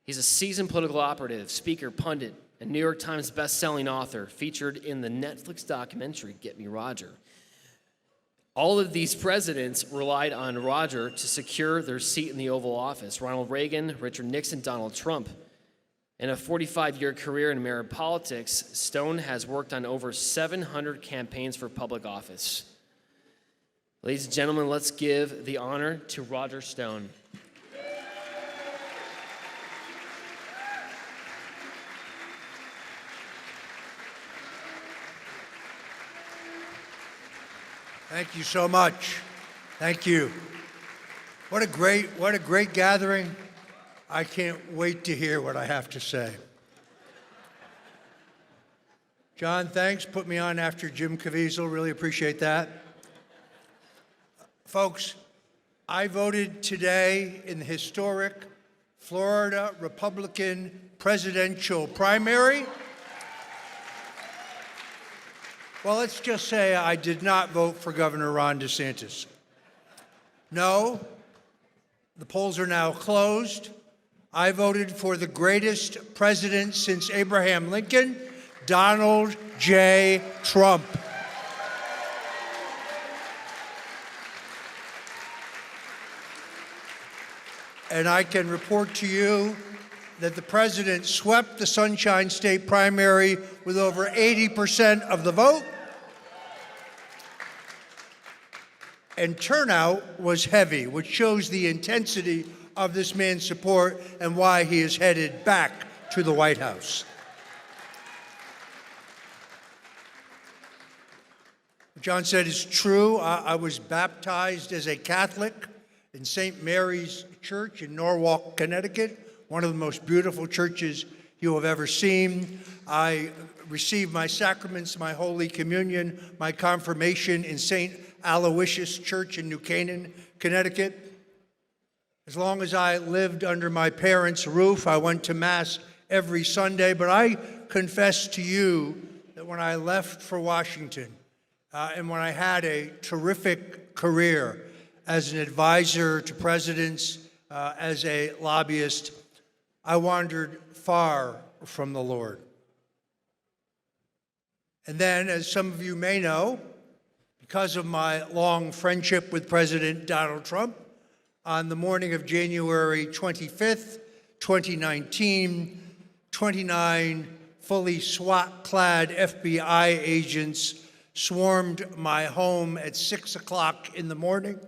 He's a seasoned political operative, speaker, pundit, and New York Times best-selling author, featured in the Netflix documentary Get Me Roger. All of these presidents relied on Roger to secure their seat in the Oval Office. Ronald Reagan, Richard Nixon, Donald Trump. In a 45-year career in American politics, Stone has worked on over 700 campaigns for public office. Ladies and gentlemen, let's give the honor to Roger Stone. Thank you so much. Thank you. What a great gathering. I can't wait to hear what I have to say. John, thanks. Put me on after Jim Caviezel. Really appreciate that. Folks, I voted today in the historic Florida Republican presidential primary. Well, let's just say I did not vote for Governor Ron DeSantis. No, the polls are now closed. I voted for the greatest president since Abraham Lincoln, Donald J. Trump. And I can report to you that the president swept the Sunshine State primary with over 80% of the vote. And turnout was heavy, which shows the intensity of this man's support and why he is headed back to the White House. What John said is true. I was baptized as a Catholic in St. Mary's Church in Norwalk, Connecticut, one of the most beautiful churches you have ever seen. I received my sacraments, my Holy Communion, my confirmation in St. Aloysius Church in New Canaan, Connecticut. As long as I lived under my parents' roof, I went to Mass every Sunday, but I confess to you that when I left for Washington, and when I had a terrific career as an advisor to presidents, as a lobbyist, I wandered far from the Lord. And then, as some of you may know, because of my long friendship with President Donald Trump, on the morning of January 25th, 2019, 29 fully SWAT-clad FBI agents swarmed my home at 6 o'clock in the morning.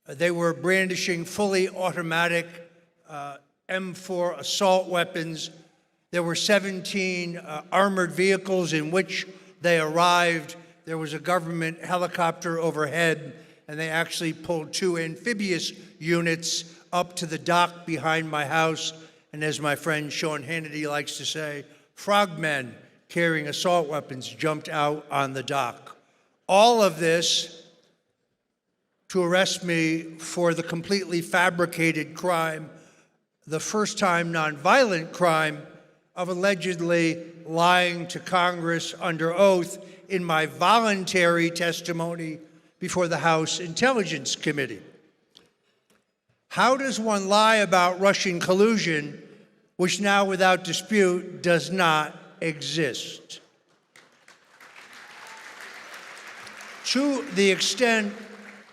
They were brandishing fully automatic M4 assault weapons. There were 17 armored vehicles in which they arrived. There was a government helicopter overhead, and they actually pulled 2 amphibious units up to the dock behind my house. And as my friend Sean Hannity likes to say, frogmen carrying assault weapons jumped out on the dock. All of this to arrest me for the completely fabricated crime, the first-time nonviolent crime of allegedly lying to Congress under oath in my voluntary testimony before the House Intelligence Committee. How does one lie about Russian collusion, which now without dispute does not exist? To the extent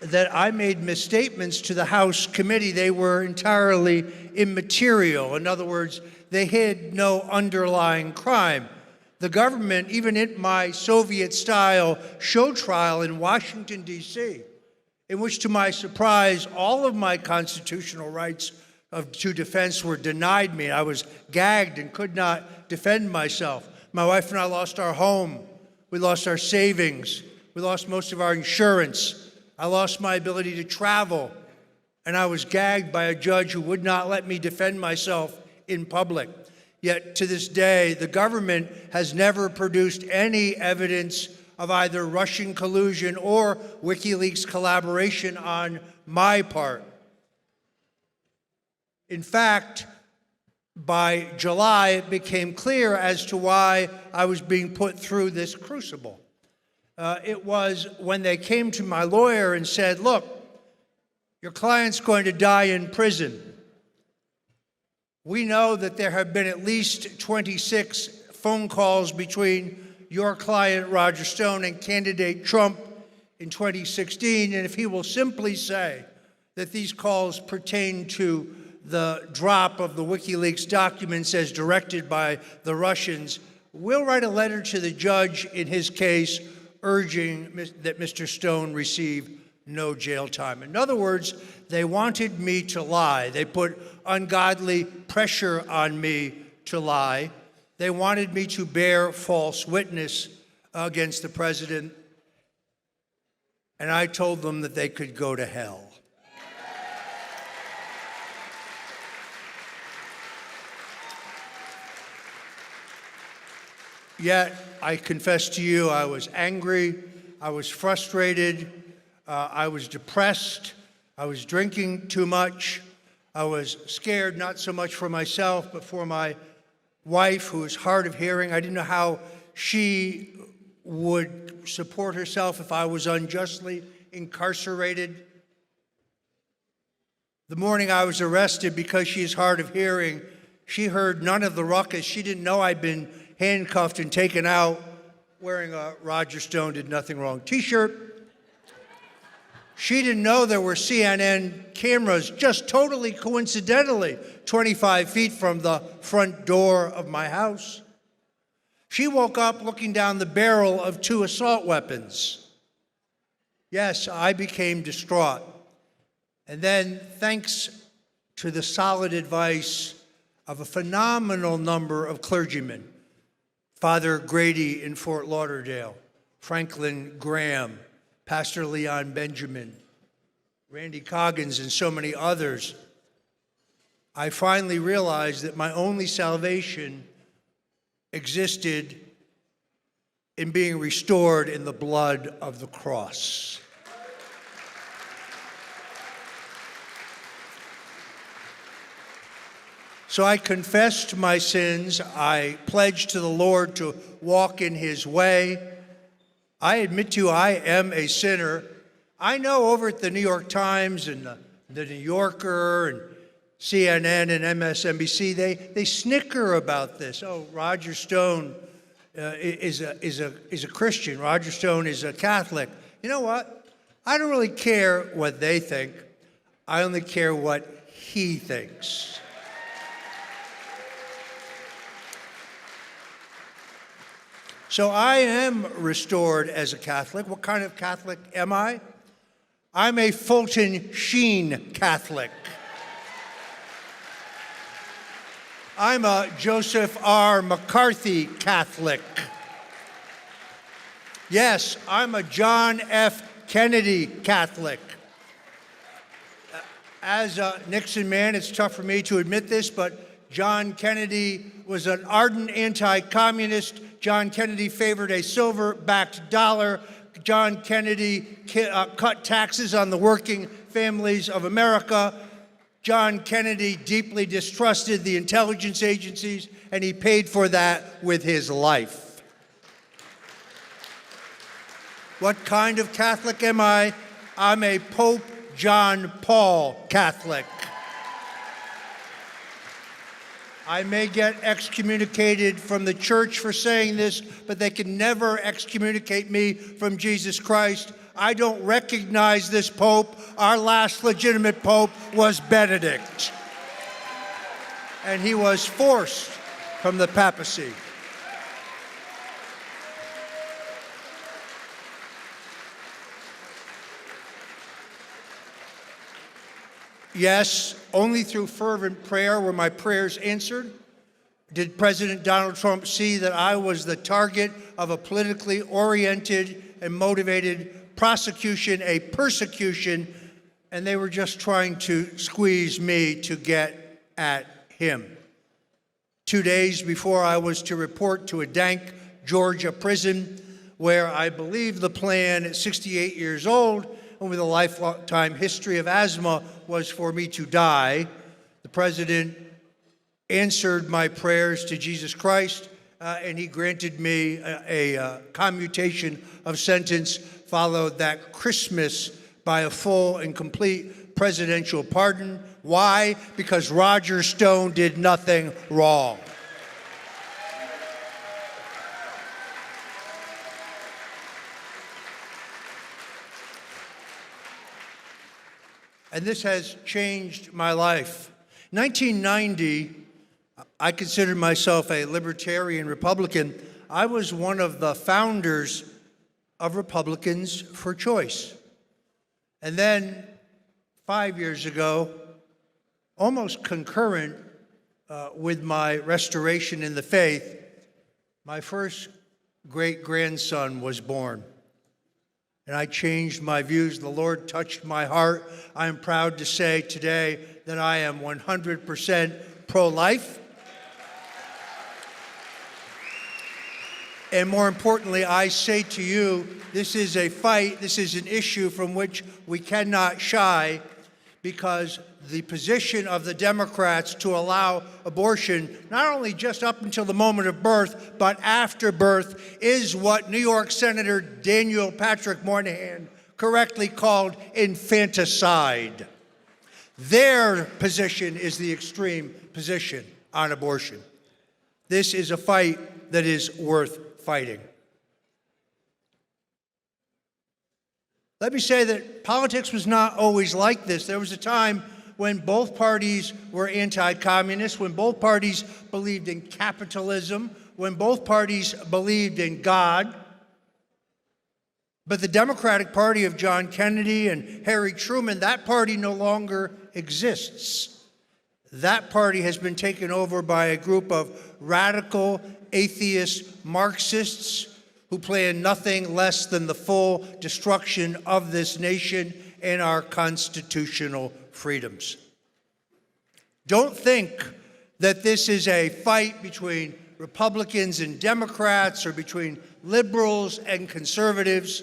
that I made misstatements to the House committee, they were entirely immaterial. In other words, they hid no underlying crime. The government, even in my Soviet-style show trial in Washington, D.C., in which, to my surprise, all of my constitutional rights to defense were denied me. I was gagged and could not defend myself. My wife and I lost our home. We lost our savings. We lost most of our insurance. I lost my ability to travel, and I was gagged by a judge who would not let me defend myself in public. Yet to this day, the government has never produced any evidence of either Russian collusion or WikiLeaks collaboration on my part. In fact, by July, it became clear as to why I was being put through this crucible. It was when they came to my lawyer and said, look, your client's going to die in prison. We know that there have been at least 26 phone calls between your client, Roger Stone, and candidate Trump in 2016, and if he will simply say that these calls pertain to the drop of the WikiLeaks documents as directed by the Russians, we'll write a letter to the judge in his case urging that Mr. Stone receive no jail time. In other words, they wanted me to lie. They put ungodly pressure on me to lie. They wanted me to bear false witness against the president, and I told them that they could go to hell. Yet, I confess to you, I was angry, I was frustrated, I was depressed, I was drinking too much, I was scared not so much for myself, but for my wife, who is hard of hearing. I didn't know how she would support herself if I was unjustly incarcerated. The morning I was arrested, because she is hard of hearing, she heard none of the ruckus. She didn't know I'd been handcuffed and taken out wearing a Roger Stone Did Nothing Wrong t-shirt. She didn't know there were CNN cameras just totally coincidentally 25 feet from the front door of my house. She woke up looking down the barrel of 2 assault weapons. Yes, I became distraught. And then, thanks to the solid advice of a phenomenal number of clergymen, Father Grady in Fort Lauderdale, Franklin Graham, Pastor Leon Benjamin, Randy Coggins, and so many others, I finally realized that my only salvation existed in being restored in the blood of the cross. So I confessed my sins. I pledged to the Lord to walk in his way. I admit to you, I am a sinner. I know over at the New York Times and the New Yorker and CNN and MSNBC, they snicker about this. Oh, Roger Stone is a Christian. Roger Stone is a Catholic. You know what? I don't really care what they think. I only care what he thinks. So I am restored as a Catholic. What kind of Catholic am I? I'm a Fulton Sheen Catholic. I'm a Joseph R. McCarthy Catholic. Yes, I'm a John F. Kennedy Catholic. As a Nixon man, it's tough for me to admit this, but John Kennedy was an ardent anti-communist. John Kennedy favored a silver-backed dollar. John Kennedy cut taxes on the working families of America. John Kennedy deeply distrusted the intelligence agencies, and he paid for that with his life. What kind of Catholic am I? I'm a Pope John Paul Catholic. I may get excommunicated from the church for saying this, but they can never excommunicate me from Jesus Christ. I don't recognize this pope. Our last legitimate pope was Benedict, and he was forced from the papacy. Yes, only through fervent prayer were my prayers answered. Did President Donald Trump see that I was the target of a politically oriented and motivated prosecution, a persecution, and they were just trying to squeeze me to get at him. 2 days before I was to report to a dank Georgia prison, where I believe the plan at 68 years old and with a lifetime history of asthma was for me to die, the president answered my prayers to Jesus Christ, and he granted me a commutation of sentence, followed that Christmas by a full and complete presidential pardon, Why? Because Roger Stone did nothing wrong. And this has changed my life. 1990, I considered myself a libertarian Republican. I was one of the founders of Republicans for Choice. And then 5 years ago, almost concurrent with my restoration in the faith, my first great-grandson was born. And I changed my views. The Lord touched my heart. I am proud to say today that I am 100% pro-life. And more importantly, I say to you, this is a fight, this is an issue from which we cannot shy, because the position of the Democrats to allow abortion, not only just up until the moment of birth, but after birth, is what New York Senator Daniel Patrick Moynihan correctly called infanticide. Their position is the extreme position on abortion. This is a fight that is worth fighting. Let me say that politics was not always like this. There was a time when both parties were anti-communist, when both parties believed in capitalism, when both parties believed in God. But the Democratic Party of John Kennedy and Harry Truman, that party no longer exists. That party has been taken over by a group of radical, atheist Marxists who plan nothing less than the full destruction of this nation and our constitutional freedoms. Don't think that this is a fight between Republicans and Democrats or between liberals and conservatives.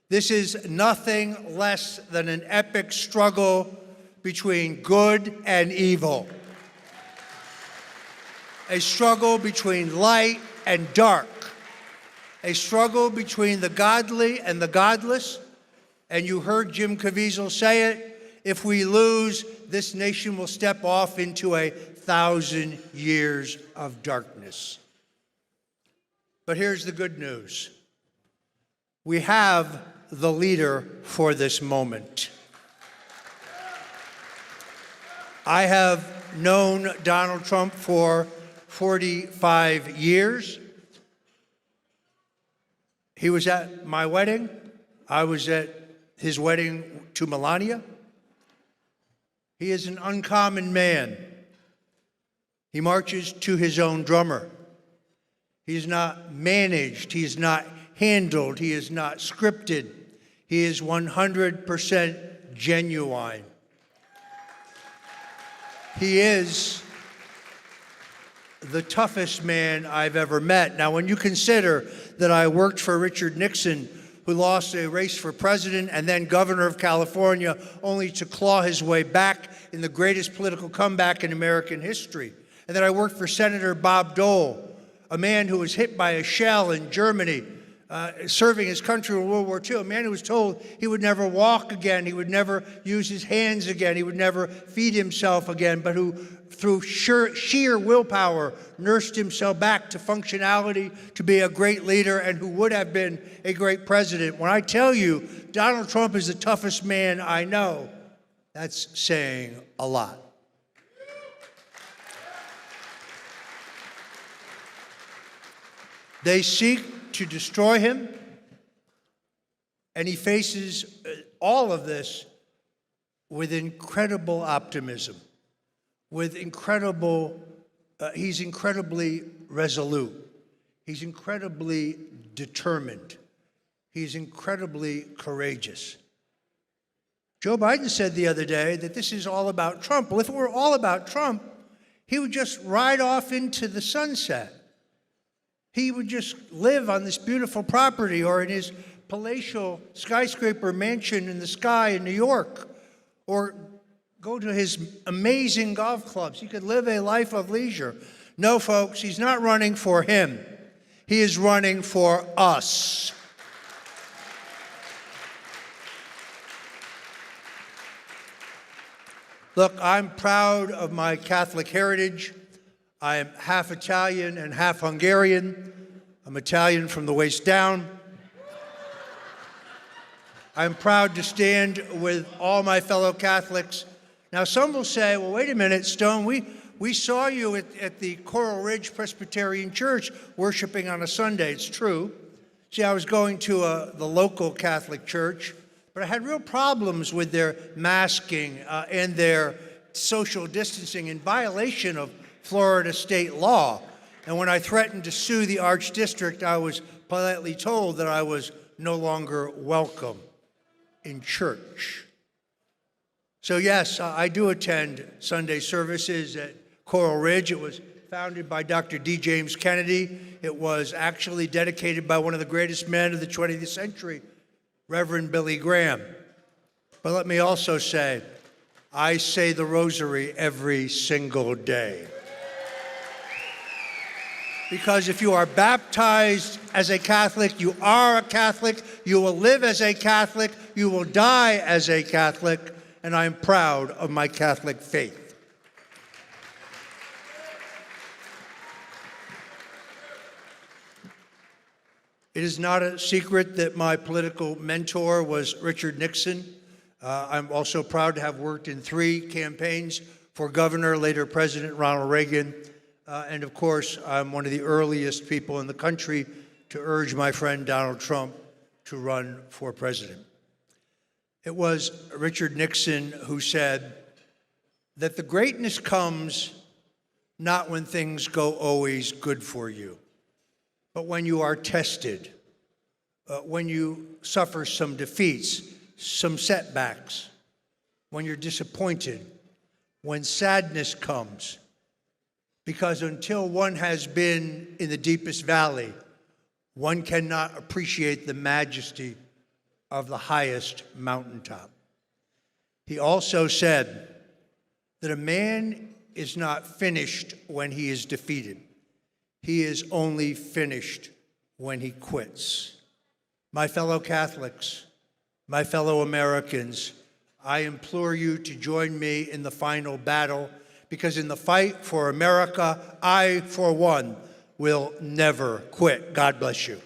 This is nothing less than an epic struggle between good and evil. A struggle between light and dark. A struggle between the godly and the godless. And you heard Jim Caviezel say it, if we lose, this nation will step off into 1,000 years of darkness. But here's the good news. We have the leader for this moment. I have known Donald Trump for 45 years. He was at my wedding. I was at his wedding to Melania. He is an uncommon man. He marches to his own drummer. He is not managed. He is not handled. He is not scripted. He is 100% genuine. He is the toughest man I've ever met. Now, when you consider that I worked for Richard Nixon, who lost a race for president and then governor of California, only to claw his way back in the greatest political comeback in American history. And then I worked for Senator Bob Dole, a man who was hit by a shell in Germany, serving his country in World War II, a man who was told he would never walk again, he would never use his hands again, he would never feed himself again, but who, through sheer willpower, nursed himself back to functionality, to be a great leader, and who would have been a great president. When I tell you Donald Trump is the toughest man I know, that's saying a lot. They seek to destroy him, and he faces all of this with incredible optimism, with he's incredibly resolute. He's incredibly determined. He's incredibly courageous. Joe Biden said the other day that this is all about Trump. Well, if it were all about Trump, he would just ride off into the sunset. He would just live on this beautiful property or in his palatial skyscraper mansion in the sky in New York, or go to his amazing golf clubs. He could live a life of leisure. No, folks, he's not running for him. He is running for us. Look, I'm proud of my Catholic heritage. I am half Italian and half Hungarian. I'm Italian from the waist down. I'm proud to stand with all my fellow Catholics. Now, some will say, well, wait a minute, Stone, we saw you at the Coral Ridge Presbyterian Church worshiping on a Sunday. It's true. See, I was going to the local Catholic church, but I had real problems with their masking and their social distancing in violation of Florida state law. And when I threatened to sue the Archdistrict, I was politely told that I was no longer welcome in church. So yes, I do attend Sunday services at Coral Ridge. It was founded by Dr. D. James Kennedy. It was actually dedicated by one of the greatest men of the 20th century, Reverend Billy Graham. But let me also say, I say the rosary every single day. Because if you are baptized as a Catholic, you are a Catholic, you will live as a Catholic, you will die as a Catholic, and I am proud of my Catholic faith. It is not a secret that my political mentor was Richard Nixon. I'm also proud to have worked in 3 campaigns for governor, later President Ronald Reagan. And of course, I'm one of the earliest people in the country to urge my friend Donald Trump to run for president. It was Richard Nixon who said that the greatness comes not when things go always good for you, but when you are tested, when you suffer some defeats, some setbacks, when you're disappointed, when sadness comes. Because until one has been in the deepest valley, one cannot appreciate the majesty of the highest mountaintop. He also said that a man is not finished when he is defeated. He is only finished when he quits. My fellow Catholics, my fellow Americans, I implore you to join me in the final battle, because in the fight for America, I, for one, will never quit. God bless you.